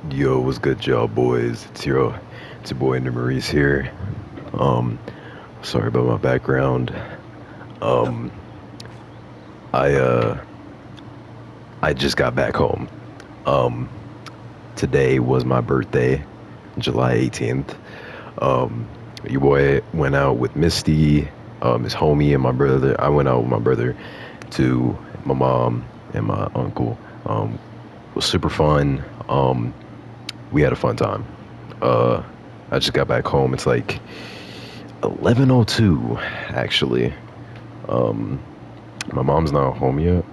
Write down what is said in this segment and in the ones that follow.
Yo, what's good, y'all boys? It's your boy Maurice here. Um, Sorry about my background. Um, I I just got back home. Um, Today was my birthday, July 18th. Um, your boy went out with Misty, his homie, and my brother. I went out with my brother to my mom and my uncle. It was super fun. We had a fun time. Uh, I just got back home. It's like 11:02 actually. Um my mom's not home yet.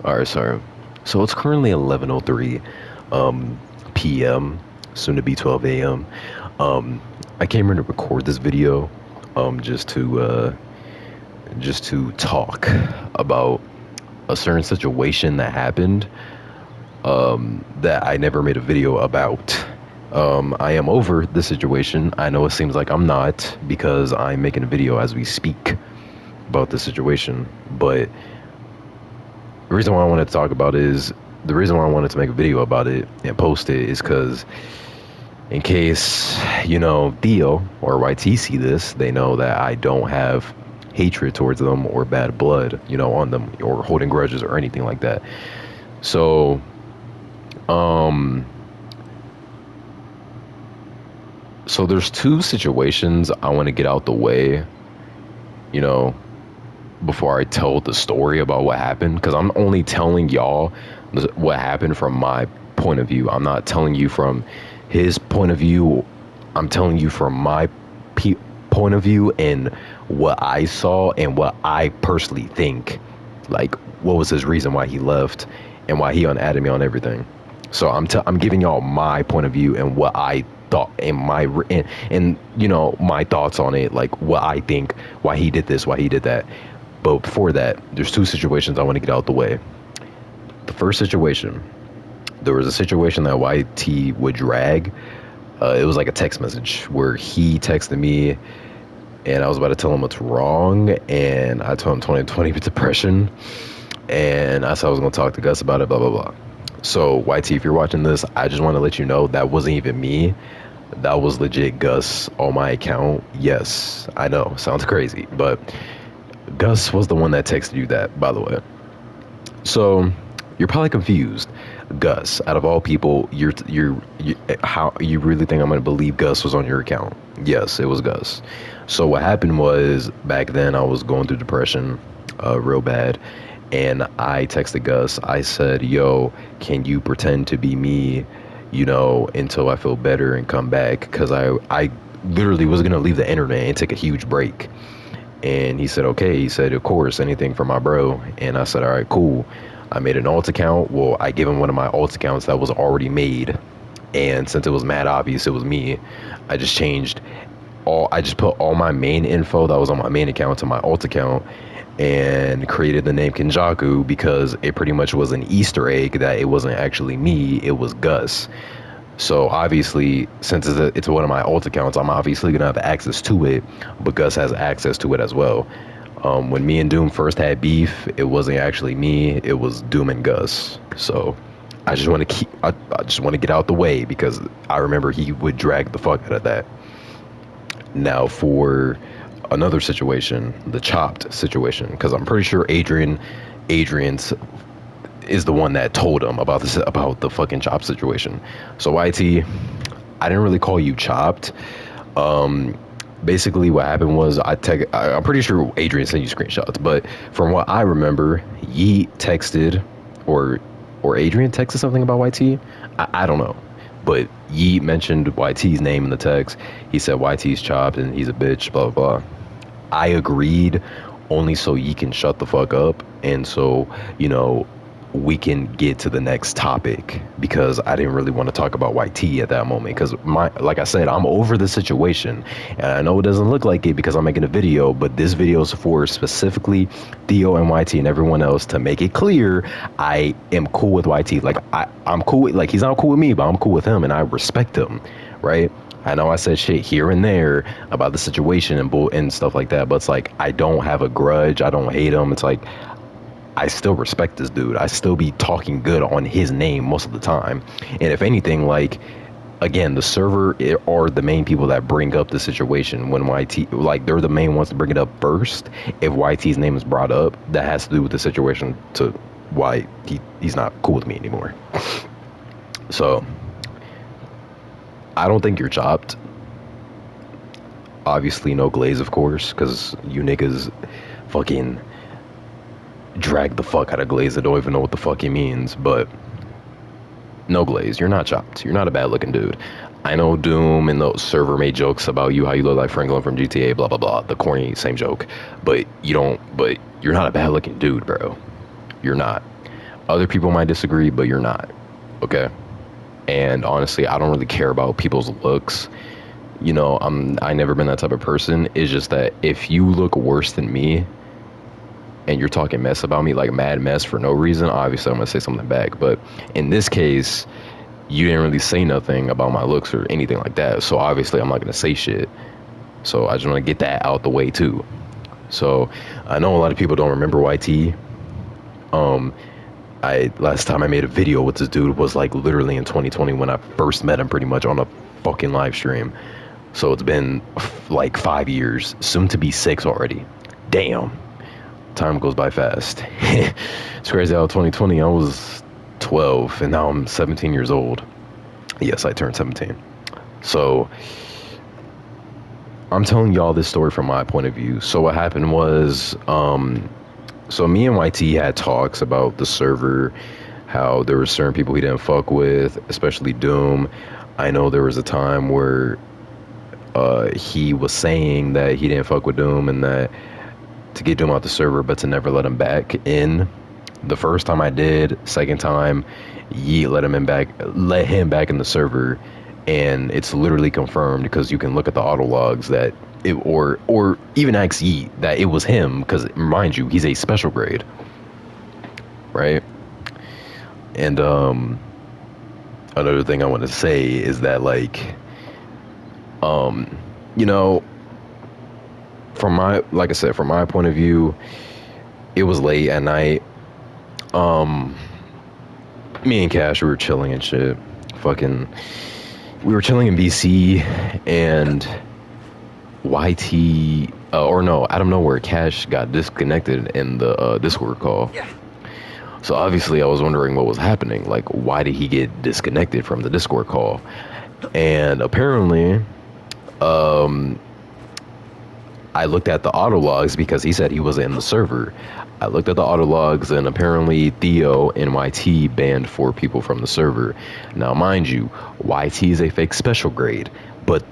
All right, sorry. So it's currently 11:03 um p.m., soon to be 12 a.m. Um I came here to record this video just to talk about a certain situation that happened that I never made a video about. I am over the situation. I know it seems like I'm not because I'm making a video as we speak about the situation. But the reason why I wanted to talk about it is the reason why I wanted to make a video about it and post it is because in case, Theo or YT see this, they know that I don't have hatred towards them or bad blood, on them or holding grudges or anything like that. So, um, so there's two situations I want to get out the way, you know, before I tell the story about what happened, because I'm only telling y'all what happened from my point of view. I'm not telling you from his point of view. I'm telling you from my point of view and what I saw and what I personally think. Like, what was his reason why he left and why he unadded me on everything. So I'm giving y'all my point of view and what I thought and my thoughts on it, like what I think, why he did this, why he did that. But before that, there's two situations I want to get out the way. The first situation, there was a situation that YT would drag. It was like a text message where he texted me and I was about to tell him what's wrong. And I told him 2020 depression. And I said I was going to talk to Gus about it, blah, blah, blah. So, YT, if you're watching this, I just want to let you know that wasn't even me. That was legit Gus on my account. Yes, I know, sounds crazy, but Gus was the one that texted you that, by the way. So you're probably confused. Gus, out of all people, you how you really think I'm gonna believe Gus was on your account? Yes, it was Gus. So what happened was back then I was going through depression, real bad, and I texted Gus. I said, "Yo, can you pretend to be me, until I feel better and come back?" Because I literally was gonna leave the internet and take a huge break. And he said, okay. He said, of course, anything for my bro. And I said, all right, cool. I made an alt account. Well, I gave him one of my alt accounts that was already made. And since it was mad obvious it was me, I just changed I just put all my main info that was on my main account to my alt account and created the name Kenjaku because it pretty much was an Easter egg that it wasn't actually me, it was Gus. So obviously, since it's one of my alt accounts, I'm obviously gonna have access to it, but Gus has access to it as well. When me and Doom first had beef, it wasn't actually me; it was Doom and Gus. So I just want to get out the way because I remember he would drag the fuck out of that. Now for another situation, the chopped situation, because I'm pretty sure Adrian's is the one that told him about the fucking chop situation. So YT, I didn't really call you chopped. Um, Basically what happened was I'm pretty sure Adrian sent you screenshots, but from what I remember, Yeet texted or Adrian texted something about YT. I don't know. But Yeet mentioned YT's name in the text. He said YT's chopped and he's a bitch, blah blah blah. I agreed only so Yeet can shut the fuck up and so, you know, we can get to the next topic because I didn't really want to talk about YT at that moment because like I said, I'm over the situation and I know it doesn't look like it because I'm making a video, but this video is for specifically Theo and YT and everyone else to make it clear I am cool with YT. Like I'm cool with, like, he's not cool with me, but I'm cool with him and I respect him, right? I know I said shit here and there about the situation and stuff like that, but it's like I don't have a grudge. I don't hate him. It's like I still respect this dude. I still be talking good on his name most of the time. And if anything, like, again, the server are the main people that bring up the situation when YT, like, they're the main ones to bring it up first. If YT's name is brought up, that has to do with the situation to why he's not cool with me anymore. So I don't think you're chopped. Obviously, no glaze, of course, because you niggas fucking drag the fuck out of glaze. I don't even know what the fuck he means, but no glaze. You're not chopped. You're not a bad looking dude. I know Doom and the server made jokes about you, how you look like Franklin from GTA, blah blah blah. The corny same joke, but you're not a bad looking dude, bro. You're not. Other people might disagree, but you're not. Okay. And honestly, I don't really care about people's looks. You know, I never been that type of person. It's just that if you look worse than me and you're talking mess about me, like mad mess for no reason, obviously I'm gonna say something back. But in this case, you didn't really say nothing about my looks or anything like that. So obviously I'm not gonna say shit. So I just wanna get that out the way too. So I know a lot of people don't remember YT. Last time I made a video with this dude was like literally in 2020 when I first met him, pretty much on a fucking live stream. So it's been like 5 years, soon to be 6 already. Damn. Time goes by fast. It's crazy how 2020 I was 12 and now I'm 17 years old. Yes, I turned 17. So I'm telling y'all this story from my point of view. So what happened was, so me and YT had talks about the server, how there were certain people he didn't fuck with, especially Doom. I know there was a time where he was saying that he didn't fuck with Doom and that to get Doom out the server, but to never let him back in. The first time I did, second time, Yeet let him back in the server, and it's literally confirmed because you can look at the auto logs that it, or even ask Yeet that it was him, because mind you, he's a special grade, right? And another thing I want to say is that, like, you know, like I said, from my point of view, it was late at night. Me and Cash, we were chilling and shit. We were chilling in BC, and YT, or no, out of nowhere, Cash got disconnected in the Discord call. Yeah. So obviously I was wondering what was happening. Like, why did he get disconnected from the Discord call? And apparently, I looked at the auto logs because he said he wasn't in the server. I looked at the auto logs, and apparently Theo and YT banned 4 people from the server. Now, mind you, YT is a fake special grade, but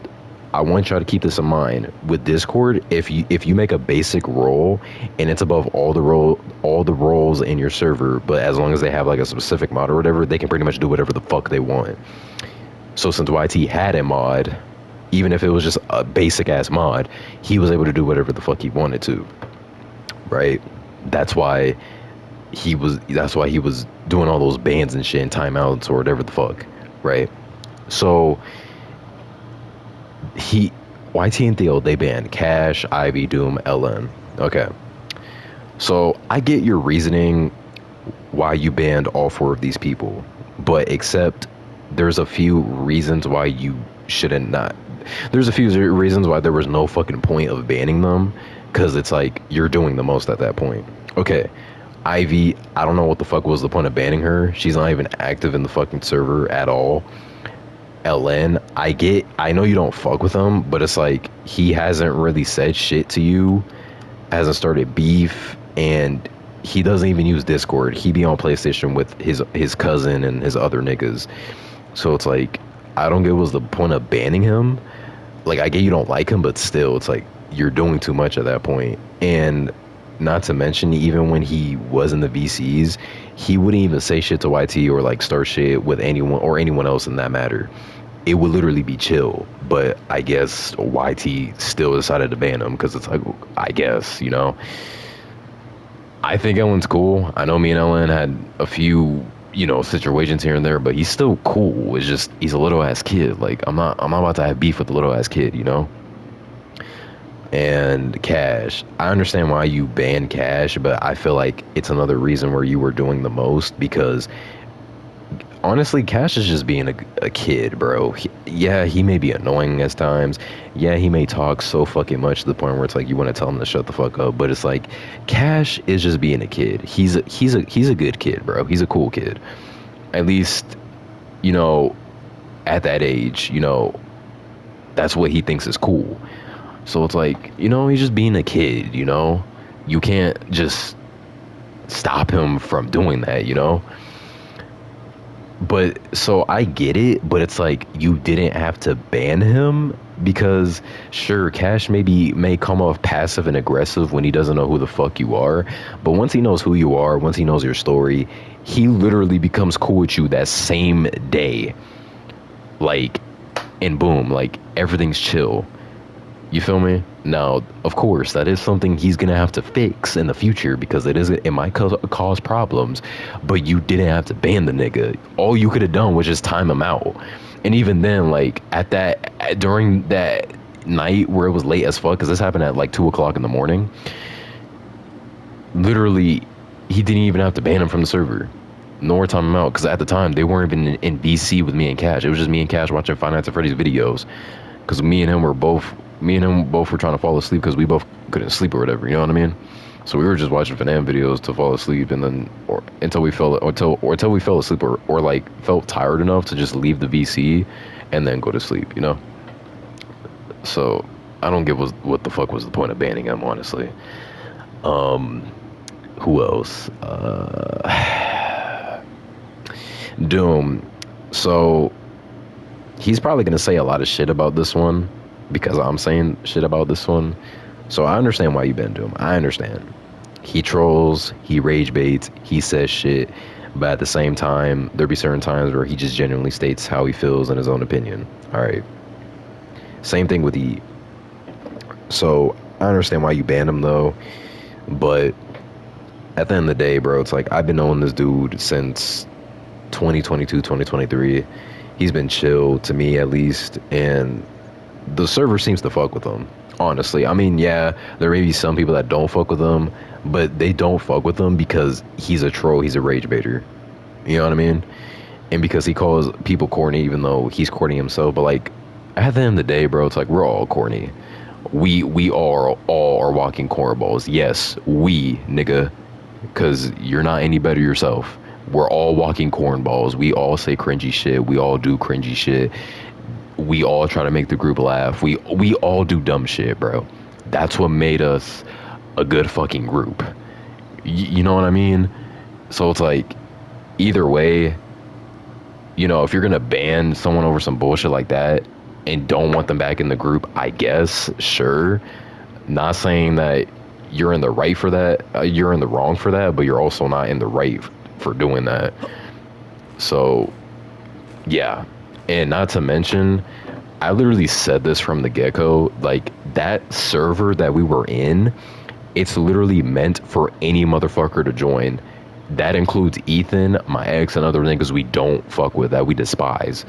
I want y'all to keep this in mind. With Discord, if you make a basic role and it's above all the roles in your server, but as long as they have like a specific mod or whatever, they can pretty much do whatever the fuck they want. So since YT had a mod, even if it was just a basic ass mod, he was able to do whatever the fuck he wanted to, right? That's why he was doing all those bans and shit and timeouts or whatever the fuck, right? So YT and Theo, they banned Cash, Ivy, Doom, LN. Okay. So I get your reasoning why you banned all 4 of these people, but except there's a few reasons why you shouldn't not. There's a few reasons why there was no fucking point of banning them, because it's like you're doing the most at that point. Okay, Ivy, I don't know what the fuck was the point of banning her. She's not even active in the fucking server at all. LN, I know you don't fuck with him, but it's like he hasn't really said shit to you, hasn't started beef, and he doesn't even use Discord. He be on PlayStation with his cousin and his other niggas. So it's like, I don't get what's the point of banning him. Like, I get you don't like him, but still, it's like you're doing too much at that point. And Not to mention, even when he was in the VCs, he wouldn't even say shit to YT or like start shit with anyone or anyone else in that matter. It would literally be chill. But I guess YT still decided to ban him because it's like, I guess, you know. I think Ellen's cool. I know me and Ellen had a few, you know, situations here and there, but he's still cool. It's just he's a little ass kid. Like I'm not about to have beef with the little ass kid, you know? And Cash, I understand why you banned Cash, but I feel like it's another reason where you were doing the most because honestly, Cash is just being a kid, bro. Yeah, he may be annoying at times. Yeah, he may talk so fucking much to the point where it's like you want to tell him to shut the fuck up. But it's like Cash is just being a kid. He's a good kid, bro. He's a cool kid. At least, you know, at that age, you know, that's what he thinks is cool. So it's like, you know, he's just being a kid, you know? You can't just stop him from doing that, you know? But so I get it, but it's like you didn't have to ban him because sure, Cash may come off passive and aggressive when he doesn't know who the fuck you are, but once he knows who you are, once he knows your story, he literally becomes cool with you that same day. Like, and boom, like everything's chill. You feel me? Now, of course, that is something he's gonna have to fix in the future because it might cause problems. But you didn't have to ban the nigga. All you could have done was just time him out. And even then, like during that night where it was late as fuck, because this happened at like 2 o'clock in the morning. Literally, he didn't even have to ban him from the server, nor time him out. Because at the time they weren't even in VC with me and Cash. It was just me and Cash watching Five Nights at Freddy's videos because me and him both were trying to fall asleep because we both couldn't sleep or whatever. You know what I mean? So we were just watching Fanan videos to fall asleep, and then or until we fell until we fell asleep or like felt tired enough to just leave the VC and then go to sleep. You know? So I don't get what the fuck was the point of banning him, honestly. Um, who else? Doom. So he's probably gonna say a lot of shit about this one because I'm saying shit about this one. So I understand why you been to him. I understand. He trolls, he rage baits, he says shit, but at the same time, there be certain times where he just genuinely states how he feels in his own opinion. All right. Same thing with E. So I understand why you banned him though, but at the end of the day, bro, it's like I've been knowing this dude since 2022, 2023. He's been chill to me at least, and the server seems to fuck with him. Honestly, I mean, yeah, there may be some people that don't fuck with him, but they don't fuck with him because he's a troll, he's a rage baiter. You know what I mean? And because he calls people corny, even though he's corny himself. But like, at the end of the day, bro, it's like we're all corny. We all are walking cornballs. Yes, we nigga, because you're not any better yourself. We're all walking cornballs. We all say cringy shit. We all do cringy shit. We all try to make the group laugh. We all do dumb shit, bro. That's what made us a good fucking group. You know what I mean? So it's like either way, you know, if you're gonna ban someone over some bullshit like that and don't want them back in the group, I guess sure. Not saying that you're in the right for that, you're in the wrong for that, but you're also not in the right for doing that. So yeah, and not to mention, I literally said this from the get-go, like that server that we were in, it's literally meant for any motherfucker to join. That includes Ethan, my ex, and other niggas we don't fuck with, that we despise.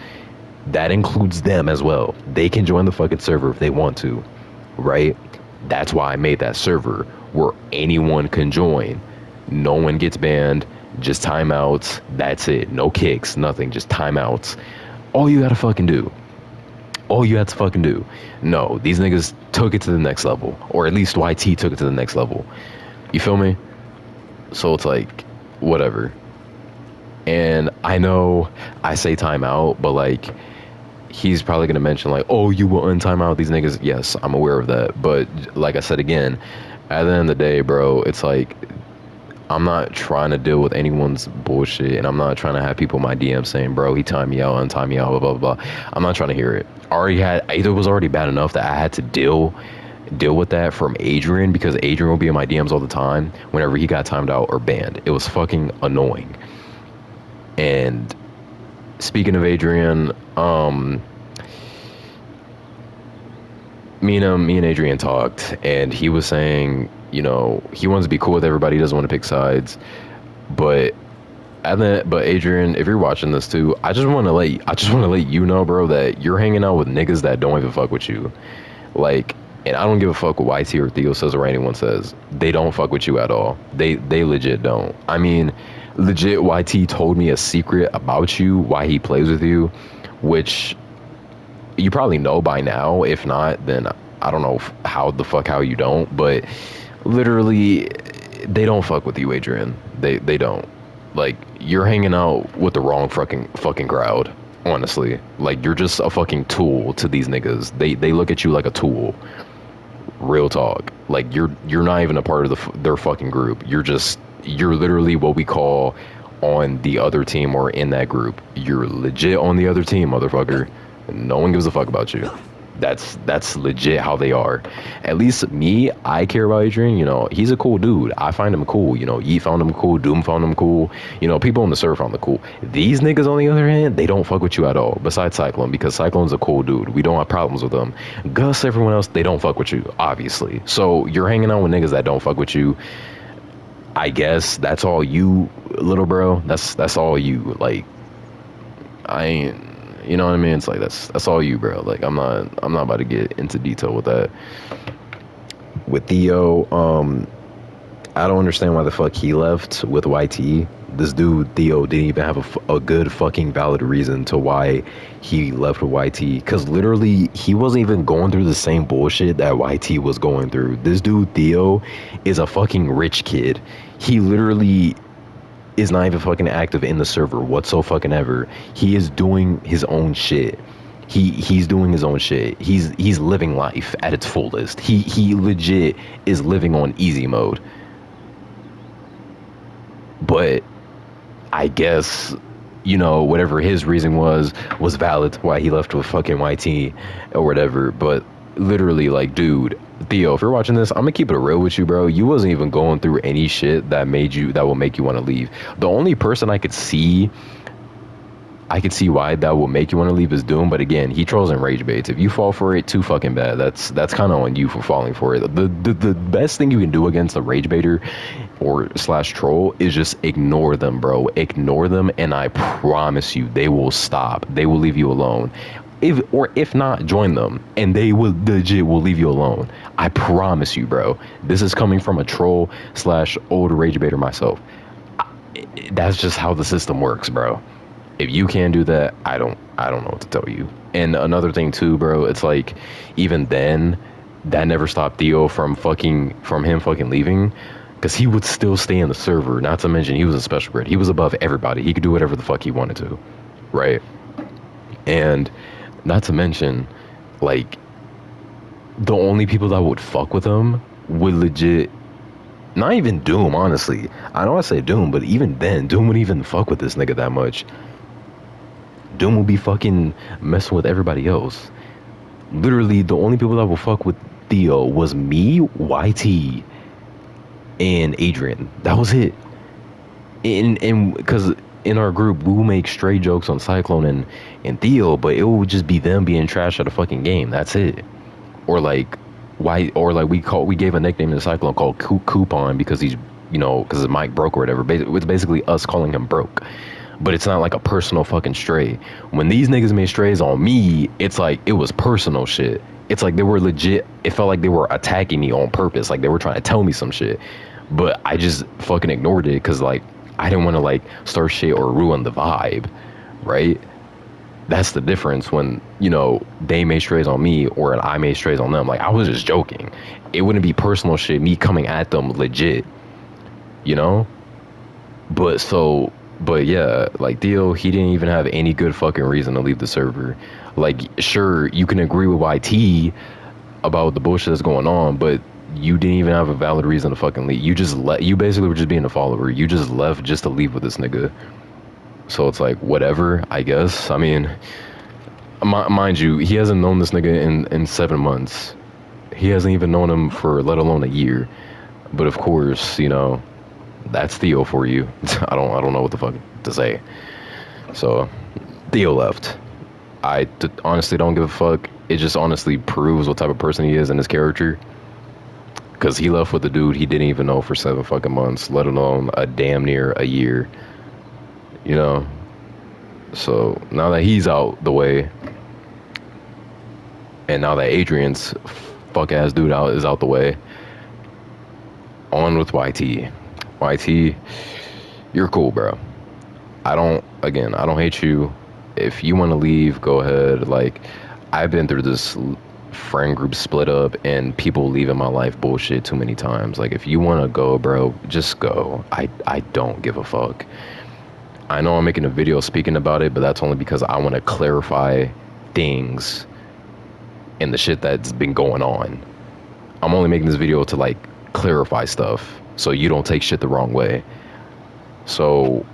That includes them as well. They can join the fucking server if they want to, right? That's why I made that server where anyone can join. No one gets banned, just timeouts. That's it. No kicks, nothing, just timeouts. All you gotta fucking do. All you had to fucking do. No, these niggas took it to the next level. Or at least YT took it to the next level. You feel me? So it's like, whatever. And I know I say timeout, but like, he's probably gonna mention like, oh, you will untime out these niggas. Yes, I'm aware of that. But like I said again, at the end of the day, bro, it's like I'm not trying to deal with anyone's bullshit, and I'm not trying to have people in my DM saying, bro, he timed me out, untime me out, blah blah blah. I'm not trying to hear it. Already had, it was already bad enough that I had to deal deal with that from Adrian, because Adrian will be in my DMs all the time whenever he got timed out or banned. It was fucking annoying. And speaking of Adrian, me and Adrian talked, and he was saying, you know, he wants to be cool with everybody. He doesn't want to pick sides, but but Adrian, if you're watching this too, I just want to let you know, bro, that you're hanging out with niggas that don't even fuck with you. Like, and I don't give a fuck what YT or Theo says or anyone says. They don't fuck with you at all. They legit don't. I mean, legit YT told me a secret about you, why he plays with you, which you probably know by now. If not, then I don't know how you don't. But literally, they don't fuck with you, Adrian. They don't. Like, you're hanging out with the wrong fucking crowd. Honestly, like, you're just a fucking tool to these niggas. They look at you like a tool. Real talk. Like, you're not even a part of their fucking group. You're literally what we call on the other team or in that group. You're legit on the other team, motherfucker. No one gives a fuck about you. That's legit how they are. At least me, I care about Adrian. You know, he's a cool dude. I find him cool. You know, Yi found him cool. Doom found him cool. You know, people on the server found him cool. These niggas, on the other hand, they don't fuck with you at all. Besides Cyclone, because Cyclone's a cool dude. We don't have problems with him. Gus, everyone else, they don't fuck with you, obviously. So you're hanging out with niggas that don't fuck with you. I guess that's all you, little bro. That's all you. Like, I ain't. You know what I mean? It's like that's all you, bro. Like, I'm not about to get into detail with that. With Theo, I don't understand why the fuck he left with YT. This dude Theo didn't even have a good fucking valid reason to why he left with YT. Cause literally he wasn't even going through the same bullshit that YT was going through. This dude Theo is a fucking rich kid. He literally is not even fucking active in the server whatsoever fucking ever. He is doing his own shit. He's doing his own shit. He's living life at its fullest. He legit is living on easy mode. But I guess, you know, whatever his reason was valid why he left with fucking YT or whatever. But literally, like, dude, Theo, if you're watching this, I'm gonna keep it real with you, bro. You wasn't even going through any shit that will make you want to leave. The only person I could see why that will make you want to leave is Doom, but again, he trolls and rage baits. If you fall for it, too fucking bad. That's kind of on you for falling for it. The best thing you can do against a rage baiter or slash troll is just ignore them, bro. Ignore them, and I promise you, they will stop. They will leave you alone. If not, join them, and they will leave you alone. I promise you, bro. This is coming from a troll slash old rage baiter myself. That's just how the system works, bro. If you can't do that, I don't know what to tell you. And another thing too, bro, it's like, even then, that never stopped Theo from him fucking leaving, because he would still stay in the server. Not to mention, he was a special grade. He was above everybody. He could do whatever the fuck he wanted to, right? And not to mention, like, the only people that would fuck with him would legit, not even Doom, honestly. I know I say Doom, but even then, Doom wouldn't even fuck with this nigga that much. Doom will be fucking messing with everybody else. Literally, the only people that will fuck with Theo was me, YT, and Adrian. That was it. And because in our group, we will make stray jokes on Cyclone and Theo, but it would just be them being trash at a fucking game. That's it. Or like, we gave a nickname to Cyclone called Coupon, because he's, you know, because his mic broke or whatever. It's basically us calling him broke. But it's not like a personal fucking stray. When these niggas made strays on me, it's like, it was personal shit. It's like they were legit, it felt like they were attacking me on purpose. Like, they were trying to tell me some shit. But I just fucking ignored it, because, like, I didn't want to, like, start shit or ruin the vibe, right? That's the difference when, you know, they made strays on me or I made strays on them. Like, I was just joking. It wouldn't be personal shit, me coming at them legit, you know? But yeah, like, Theo, he didn't even have any good fucking reason to leave the server. Like, sure, you can agree with YT about the bullshit that's going on, but you didn't even have a valid reason to fucking leave. You basically were just being a follower. You just left just to leave with this nigga. So it's like, whatever, I guess. I mean, mind you, he hasn't known this nigga in 7 months. He hasn't even known him for let alone a year. But of course, that's Theo for you. I don't know what the fuck to say. So Theo left. Honestly don't give a fuck. It just honestly proves what type of person he is and his character. Because he left with a dude he didn't even know for 7 fucking months, let alone a damn near a year. You know? So now that he's out the way, and now that Adrian's fuck ass dude is out the way, on with YT. YT, you're cool, bro. I don't hate you. If you want to leave, go ahead. Like, I've been through this friend group split up and people leaving my life bullshit too many times. Like, if you want to go, bro, just go. I don't give a fuck. I know I'm making a video speaking about it, but that's only because I want to clarify things and the shit that's been going on. I'm only making this video to, like, clarify stuff so you don't take shit the wrong way. So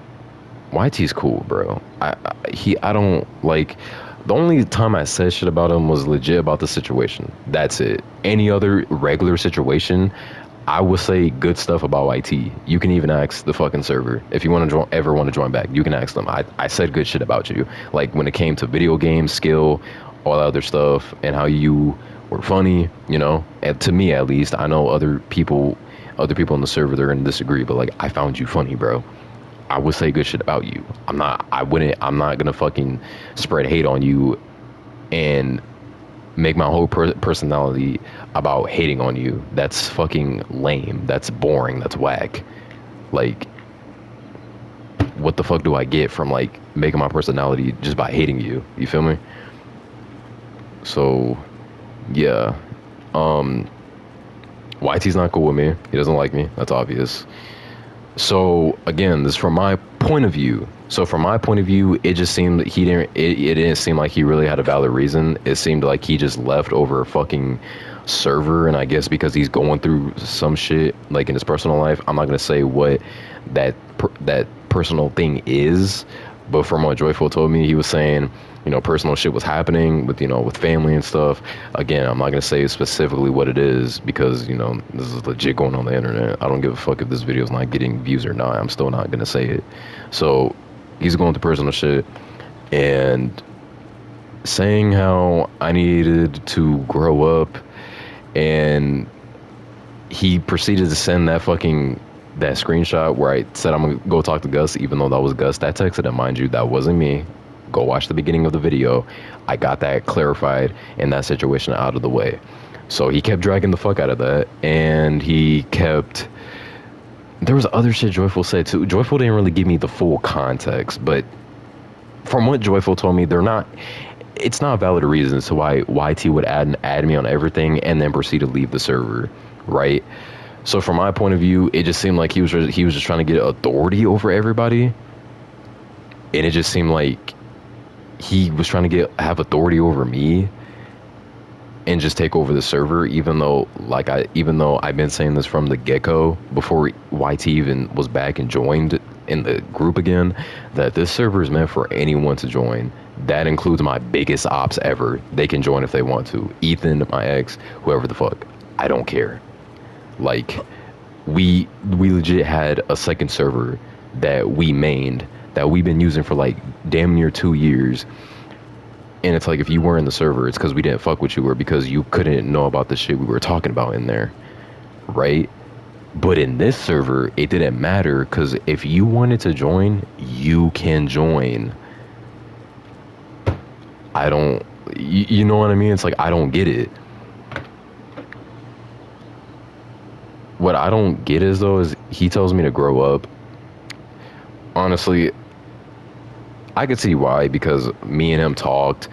YT's cool, bro. I don't like. The only time I said shit about him was legit about the situation. That's it. Any other regular situation, I would say good stuff about YT. You can even ask the fucking server if you want to ever want to join back. You can ask them. I said good shit about you. Like when it came to video games, skill, all that other stuff, and how you were funny. And to me at least, I know other people in the server they're gonna disagree, but like I found you funny, bro. I would say good shit about you. I'm not gonna fucking spread hate on you and make my whole personality about hating on you. That's fucking lame. That's boring. That's whack. Like, what the fuck do I get from like making my personality just by hating you? You feel me? So, yeah. YT's not cool with me. He doesn't like me. That's obvious. So again, this is from my point of view. So from my point of view, it just seemed that it didn't seem like he really had a valid reason. It seemed like he just left over a fucking server, and I guess because he's going through some shit like in his personal life. I'm not gonna say what that personal thing is, but from what Joyful told me, he was saying, personal shit was happening with family and stuff. Again, I'm not gonna say specifically what it is because, this is legit going on the internet. I don't give a fuck if this video is not getting views or not. I'm still not gonna say it. So he's going through personal shit and saying how I needed to grow up, and he proceeded to send that screenshot where I said I'm gonna go talk to Gus, even though that was Gus that texted him. Mind you, that wasn't me. Go watch the beginning of the video. I got that clarified and that situation out of the way. So he kept dragging the fuck out of that, and there was other shit Joyful said too. Joyful didn't really give me the full context, but from what Joyful told me, it's not valid reasons to why YT would add me on everything and then proceed to leave the server, right? So from my point of view, it just seemed like he was just trying to get authority over everybody, and it just seemed like he was trying to have authority over me and just take over the server, even though I've been saying this from the get-go before YT even was back and joined in the group again, that this server is meant for anyone to join. That includes my biggest ops ever. They can join if they want to. Ethan, my ex, whoever the fuck. I don't care. Like, we legit had a second server that we mained that we've been using for like damn near 2 years. And it's like, if you were in the server, it's because we didn't fuck with you or because you couldn't know about the shit we were talking about in there, right? But in this server, it didn't matter, because if you wanted to join, you can join. You know what I mean? It's like, I don't get it. What I don't get is he tells me to grow up. Honestly, I could see why, because me and him talked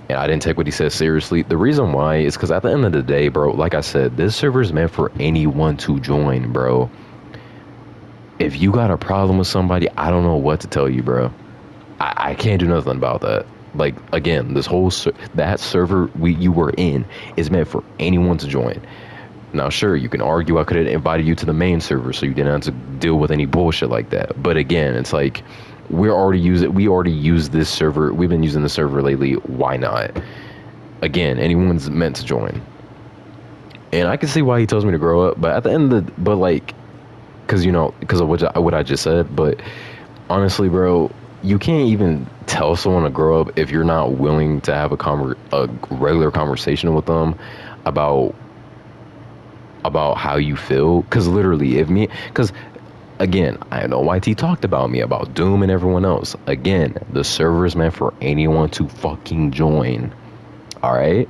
and I didn't take what he said seriously. The reason why is because at the end of the day, bro, like I said, this server is meant for anyone to join, bro. If you got a problem with somebody, I don't know what to tell you, bro. I can't do nothing about that. Like, again, that server you were in is meant for anyone to join. Now, sure, you can argue I could have invited you to the main server so you didn't have to deal with any bullshit like that. But again, it's like, we already use this server. We've been using the server lately. Why not? Again, anyone's meant to join. And I can see why he tells me to grow up, but at the end of the, but like, because because of what I just said. But honestly, bro, you can't even tell someone to grow up if you're not willing to have a regular conversation with them about how you feel. Because literally, because again, I know YT talked about me, about Doom and everyone else. Again, the server is meant for anyone to fucking join. All right,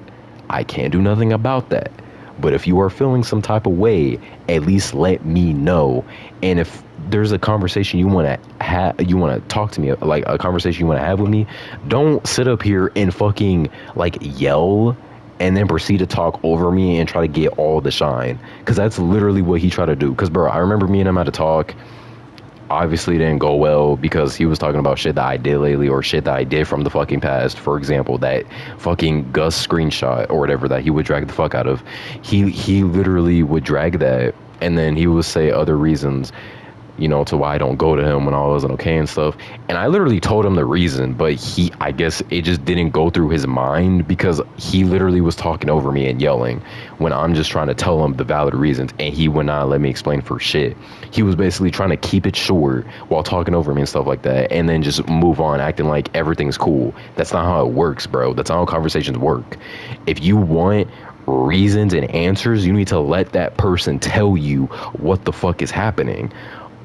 I can't do nothing about that. But if you are feeling some type of way, at least let me know. And if there's a conversation you want to have, you want to talk to me, like a conversation you want to have with me, don't sit up here and fucking like yell and then proceed to talk over me and try to get all the shine. Cause that's literally what he tried to do. Cause bro, I remember me and him had to talk. Obviously it didn't go well because he was talking about shit that I did lately or shit that I did from the fucking past. For example, that fucking Gus screenshot or whatever that he would drag the fuck out of. He literally would drag that and then he would say other reasons, to why I don't go to him when all wasn't okay and stuff. And I literally told him the reason, but I guess it just didn't go through his mind because he literally was talking over me and yelling when I'm just trying to tell him the valid reasons and he would not let me explain for shit. He was basically trying to keep it short while talking over me and stuff like that and then just move on acting like everything's cool. That's not how it works, bro. That's not how conversations work. If you want reasons and answers, you need to let that person tell you what the fuck is happening.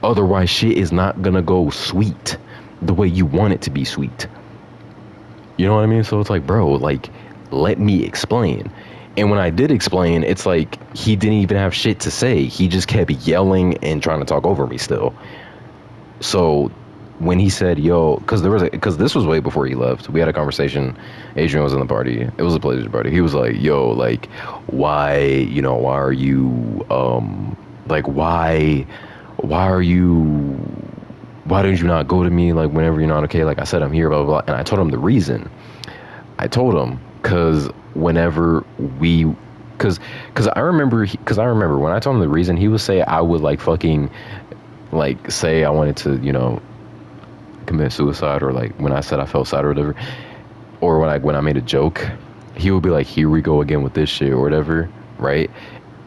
Otherwise, shit is not gonna go sweet the way you want it to be sweet. You know what I mean? So it's like, bro, like, let me explain. And when I did explain, it's like he didn't even have shit to say. He just kept yelling and trying to talk over me still. So when he said, "Yo," because this was way before he left. We had a conversation. Adrian was in the party. It was a PlayStation party. He was like, "Yo, like, why are you, like, why are you why didn't you not go to me like whenever you're not okay?" Like I said, I'm here, blah blah blah. And I told him the reason. I told him because whenever we because I remember when I told him the reason, he would say I would like fucking like say I wanted to commit suicide, or like when I said I felt sad or whatever, or when I made a joke, he would be like, "Here we go again with this shit," or whatever, right?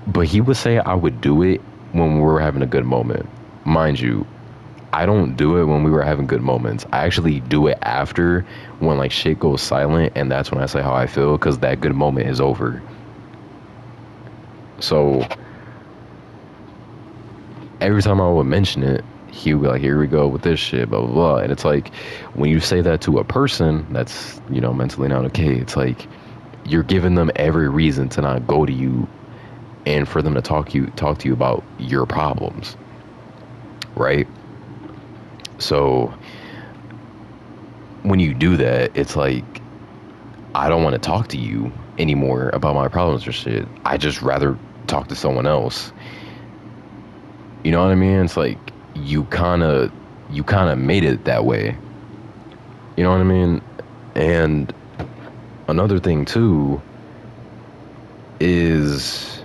But he would say I would do it when we were having a good moment. Mind you, I don't do it when we were having good moments. I actually do it after, when like shit goes silent, and that's when I say how I feel, because that good moment is over. So every time I would mention it, he would be like, "Here we go with this shit, blah blah blah." And it's like, when you say that to a person that's mentally not okay, it's like you're giving them every reason to not go to you and for them to talk to you about your problems, right? So when you do that, it's like, I don't want to talk to you anymore about my problems or shit. I just rather talk to someone else. You know what I mean? It's like you kind of made it that way. You know what I mean? And another thing too is,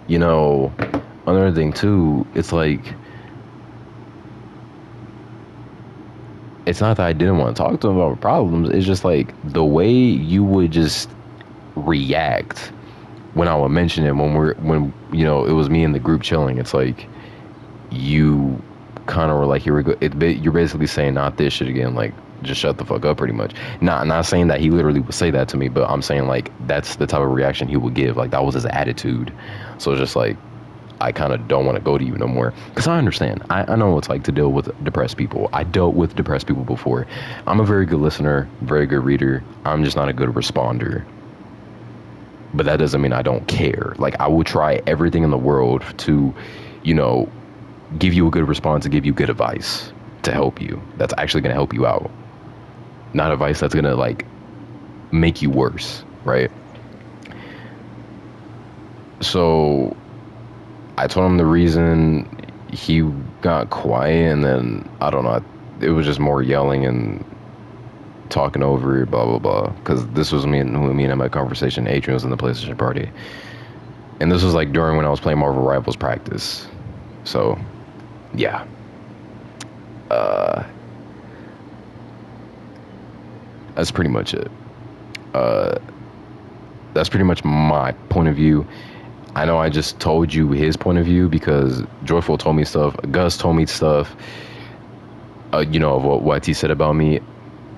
you know, another thing too, it's like, it's not that I didn't want to talk to him about problems. It's just like the way you would just react when I would mention it when it was me in the group chilling. It's like you kind of were like, "Here we go." You're basically saying, "Not this shit again." Like, just shut the fuck up, pretty much. Not saying that he literally would say that to me, but I'm saying like that's the type of reaction he would give. Like that was his attitude. So it's just like, I kind of don't want to go to you no more. Because I understand. I know what it's like to deal with depressed people. I dealt with depressed people before. I'm a very good listener, very good reader. I'm just not a good responder. But that doesn't mean I don't care. Like, I will try everything in the world to, you know, give you a good response and give you good advice to help you. That's actually going to help you out. Not advice that's going to, like, make you worse, right? So I told him the reason. He got quiet, and then I don't know. It was just more yelling and talking over it, blah blah blah. Because this was me and my conversation. Adrian was in the PlayStation party, and this was like during when I was playing Marvel Rivals practice. So, yeah. Uh, that's pretty much it. Uh, that's pretty much my point of view. I know I just told you his point of view because Joyful told me stuff, Gus told me stuff, of what YT said about me.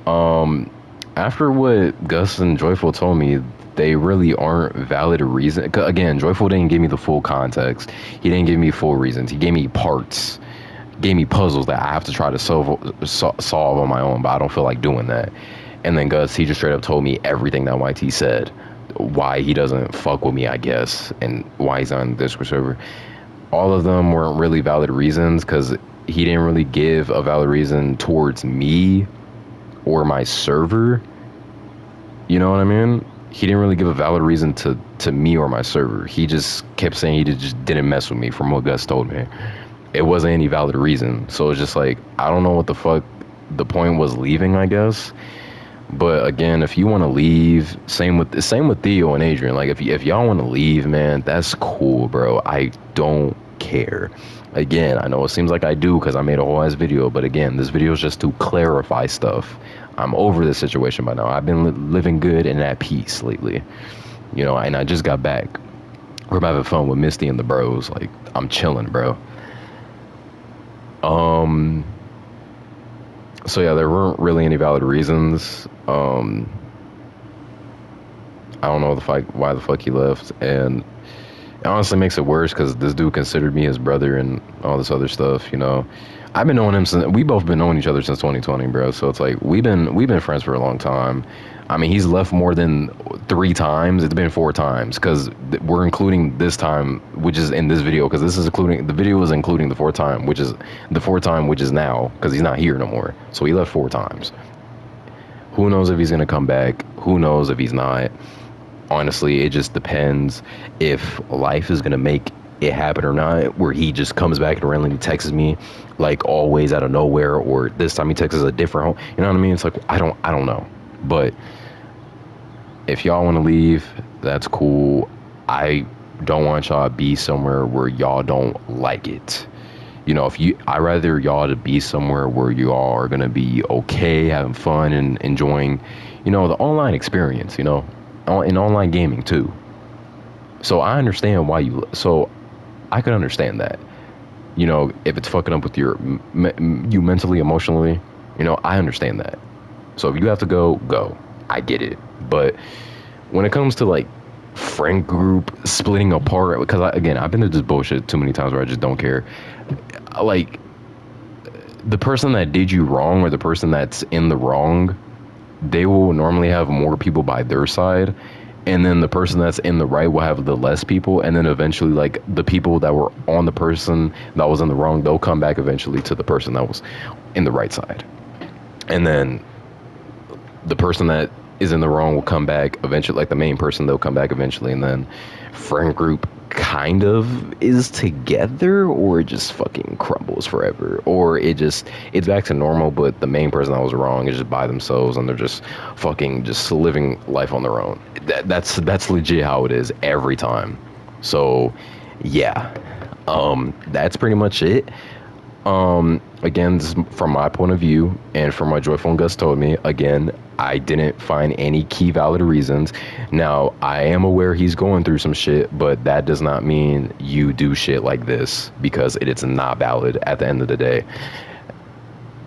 Um, After what Gus and Joyful told me, they really aren't valid reason. 'Cause again, Joyful didn't give me the full context. He didn't give me full reasons. He gave me parts, gave me puzzles that I have to try to solve on my own, but I don't feel like doing that. And then Gus, he just straight up told me everything that YT said, why he doesn't fuck with me, I guess, and why he's on the Discord server. All of them weren't really valid reasons because he didn't really give a valid reason towards me or my server. You know what I mean? He didn't really give a valid reason to me or my server. He just kept saying he just didn't mess with me from what Gus told me. It wasn't any valid reason. So it's just like, I don't know what the fuck the point was leaving, I guess. But again, if you want to leave, same with Theo and Adrian. Like if y'all want to leave, man, that's cool, bro. I don't care. Again, I know it seems like I do because I made a whole ass video, but again, this video is just to clarify stuff. I'm over this situation by now. I've been living good and at peace lately, and I just got back. We're having fun with Misty and the bros. Like I'm chilling, bro. Um. So yeah, there weren't really any valid reasons. I don't know why the fuck he left, and it honestly makes it worse because this dude considered me his brother and all this other stuff. I've been knowing him since we both been knowing each other since 2020, bro. So it's like we've been friends for a long time. I mean, he's left more than 3 times. It's been 4 times because we're including this time, which is in this video, because this is including the video is including the 4th time, which is the 4th time, which is now because he's not here no more. So he left 4 times. Who knows if he's gonna come back? Who knows if he's not? Honestly, it just depends if life is gonna make it happen or not, where he just comes back and randomly texts me like always out of nowhere, or this time he texts a different home. You know what I mean? It's like I don't know. But if y'all want to leave, that's cool. I don't want y'all to be somewhere where y'all don't like it. I rather y'all to be somewhere where you all are gonna be okay, having fun and enjoying, the online experience, in online gaming too. So I understand why so I can understand that, if it's fucking up with you mentally, emotionally, I understand that. So if you have to go, I get it. But when it comes to like friend group splitting apart, because again, I've been to this bullshit too many times where I just don't care. Like the person that did you wrong or the person that's in the wrong, they will normally have more people by their side, and then the person that's in the right will have the less people, and then eventually like the people that were on the person that was in the wrong, they'll come back eventually to the person that was in the right side, and then the person that is in the wrong will come back eventually, like the main person, they'll come back eventually, and then friend group kind of is together, or it just fucking crumbles forever, or it's back to normal, but the main person that was wrong is just by themselves and they're just fucking just living life on their own. That's legit how it is every time. So yeah, that's pretty much it. Again, this is from my point of view and from what Joyful and Gus told me. Again, I didn't find any key valid reasons. Now, I am aware he's going through some shit, but that does not mean you do shit like this because it's not valid at the end of the day.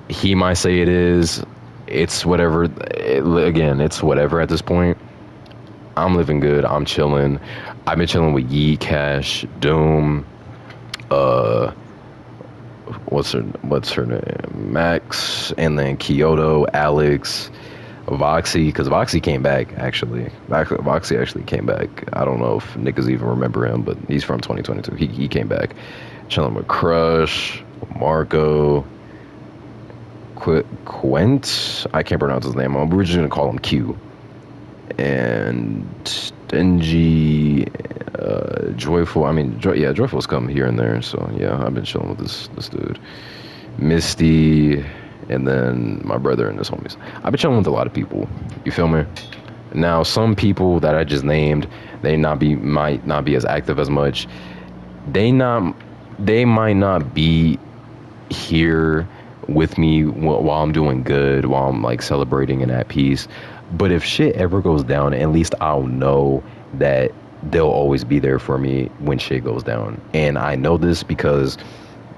He might say it is. It's whatever. Again, it's whatever at this point. I'm living good. I'm chilling. I've been chilling with Yeet, Cash, Doom, what's her name, Max, and then Kyoto, Alex, Voxy, because Voxy came back actually. Voxy actually came back. I don't know if niggas even remember him, but he's from 2022. He came back. Chilling with Crush, Marco, Quint. I can't pronounce his name. We're just gonna call him Q. And Stingy, Joyful. I mean, Joyful's come here and there. So yeah, I've been chilling with this dude, Misty, and then my brother and his homies. I've been chilling with a lot of people. You feel me? Now, some people that I just named, might not be as active as much. They might not be here with me while I'm doing good, while I'm like celebrating and at peace. But if shit ever goes down, at least I'll know that they'll always be there for me when shit goes down. And I know this because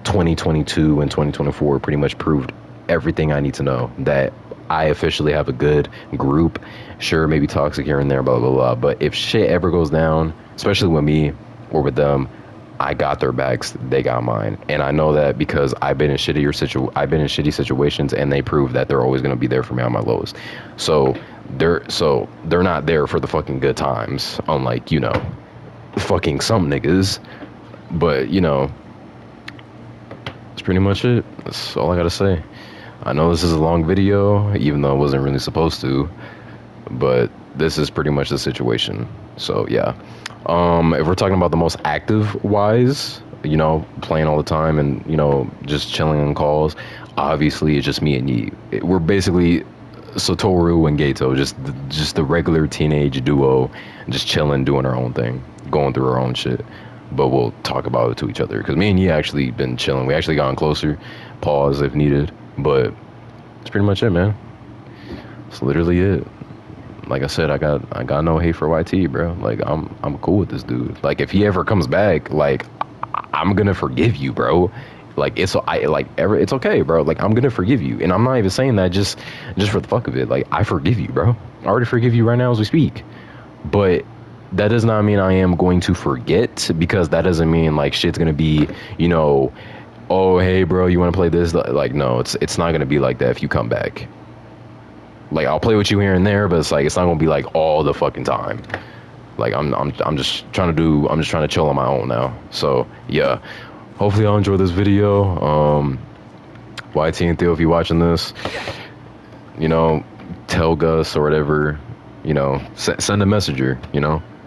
2022 and 2024 pretty much proved everything I need to know, that I officially have a good group. Sure, maybe toxic here and there, blah blah blah. But if shit ever goes down, especially with me or with them, I got their backs. They got mine, and I know that because I've been in shitty situations, and they prove that they're always gonna be there for me on my lowest. So they're not there for the fucking good times, unlike fucking some niggas. But that's pretty much it. That's all I gotta say. I know this is a long video, even though it wasn't really supposed to, but this is pretty much the situation. So yeah. If we're talking about the most active wise, playing all the time and, just chilling on calls, obviously it's just me and Yi. We're basically Satoru and Gato, just the regular teenage duo, just chilling, doing our own thing, going through our own shit. But we'll talk about it to each other, because me and Yi actually been chilling. We actually gotten closer, pause if needed, but that's pretty much it, man. That's literally it. Like I said, I got no hate for YT, bro. Like I'm cool with this dude. Like if he ever comes back, like I'm gonna forgive you, bro. Like it's okay, bro. Like I'm gonna forgive you, and I'm not even saying that just for the fuck of it. Like I forgive you, bro. I already forgive you right now as we speak. But that does not mean I am going to forget, because that doesn't mean like shit's gonna be, oh hey bro, you want to play this? Like no, it's not gonna be like that if you come back. Like I'll play with you here and there, but it's not gonna be like all the fucking time. Like I'm just trying to chill on my own now. So yeah, hopefully y'all enjoy this video. YT and Theo, if you're watching this, tell Gus or whatever, send a messenger.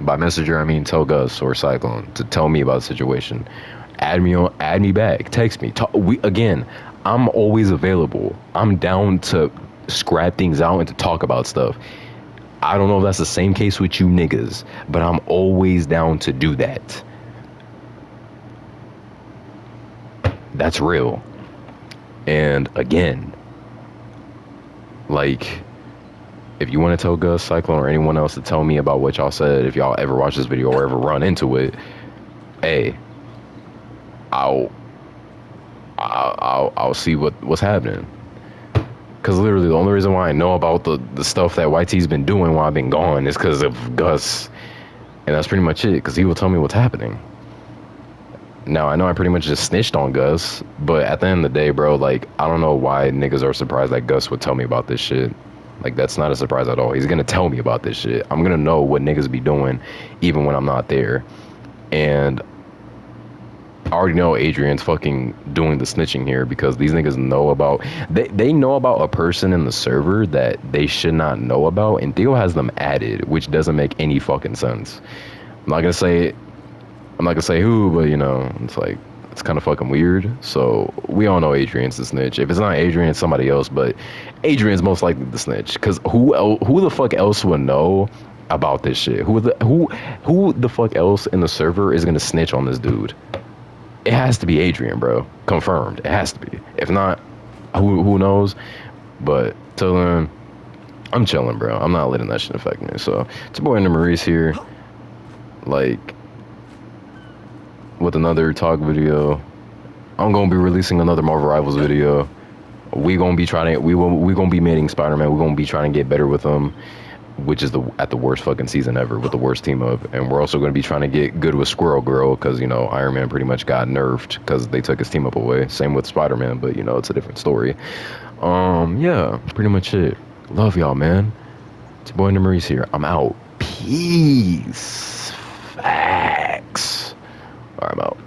By messenger I mean tell Gus or Cyclone to tell me about the situation. Add me back, text me. I'm always available. I'm down to scrap things out and to talk about stuff. I don't know if that's the same case with you niggas, but I'm always down to do that. That's real. And again, like, if you want to tell Gus, Cyclone, or anyone else to tell me about what y'all said, if y'all ever watch this video or ever run into it, hey, I'll see what's happening. Because literally the only reason why I know about the stuff that YT's been doing while I've been gone is because of Gus. And that's pretty much it, because he will tell me what's happening. Now, I know I pretty much just snitched on Gus, but at the end of the day, bro, like, I don't know why niggas are surprised that Gus would tell me about this shit. Like, that's not a surprise at all. He's gonna tell me about this shit. I'm gonna know what niggas be doing even when I'm not there. And I already know Adrian's fucking doing the snitching here, because these niggas know about, they know about a person in the server that they should not know about, and Theo has them added, which doesn't make any fucking sense. I'm not gonna say who, but it's like, it's kind of fucking weird. So we all know Adrian's the snitch. If it's not Adrian, it's somebody else, but Adrian's most likely the snitch, because who the fuck else would know about this shit? Who the fuck else in the server is gonna snitch on this dude? It has to be Adrian, bro. Confirmed. It has to be. If not, who knows? But till then, I'm chilling, bro. I'm not letting that shit affect me. So it's your boy Maurice here, like, with another talk video. I'm gonna be releasing another Marvel Rivals video. We gonna be meeting Spider-Man. We're gonna be trying to get better with him, which is at the worst fucking season ever, with the worst team up. And we're also going to be trying to get good with Squirrel Girl, because Iron Man pretty much got nerfed because they took his team up away. Same with Spider-Man, but it's a different story. Yeah, pretty much it. Love y'all, man. It's your boy Maurice here. I'm out. Peace. Facts. Alright, I'm out.